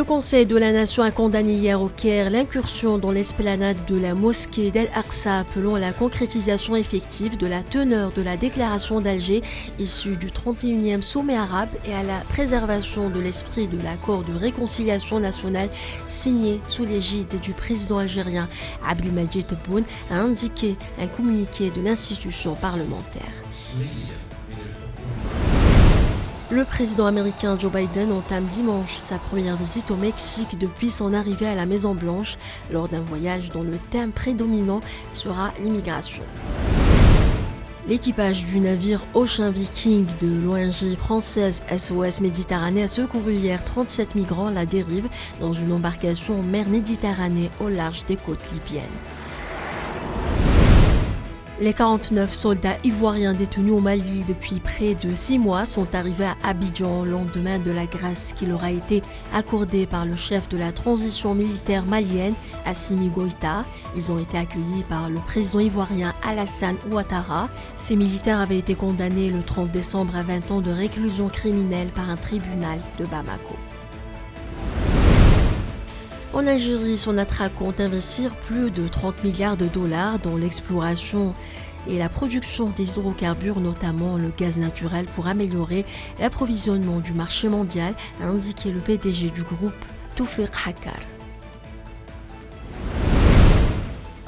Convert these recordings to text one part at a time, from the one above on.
Le Conseil de la Nation a condamné hier au Caire l'incursion dans l'esplanade de la mosquée d'Al-Aqsa, appelant à la concrétisation effective de la teneur de la déclaration d'Alger issue du 31e sommet arabe et à la préservation de l'esprit de l'accord de réconciliation nationale signé sous l'égide du président algérien Abdelmadjid Tebboune, a indiqué un communiqué de l'institution parlementaire. Le président américain Joe Biden entame dimanche sa première visite au Mexique depuis son arrivée à la Maison-Blanche lors d'un voyage dont le thème prédominant sera l'immigration. L'équipage du navire Ocean Viking de l'ONG française SOS Méditerranée a secouru hier 37 migrants à la dérive dans une embarcation en mer Méditerranée au large des côtes libyennes. Les 49 soldats ivoiriens détenus au Mali depuis près de 6 mois sont arrivés à Abidjan au lendemain de la grâce qui leur a été accordée par le chef de la transition militaire malienne, Assimi Goïta. Ils ont été accueillis par le président ivoirien Alassane Ouattara. Ces militaires avaient été condamnés le 30 décembre à 20 ans de réclusion criminelle par un tribunal de Bamako. En Algérie, Sonatrach compte investir plus de 30 milliards de dollars dans l'exploration et la production des hydrocarbures, notamment le gaz naturel, pour améliorer l'approvisionnement du marché mondial, a indiqué le PDG du groupe, Toufiq Hakkar.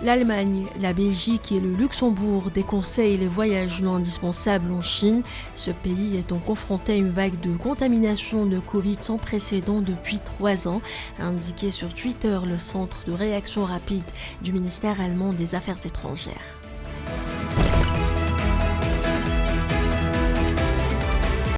L'Allemagne, la Belgique et le Luxembourg déconseillent les voyages non indispensables en Chine, ce pays étant confronté à une vague de contamination de Covid sans précédent depuis 3 ans, a indiqué sur Twitter le centre de réaction rapide du ministère allemand des Affaires étrangères.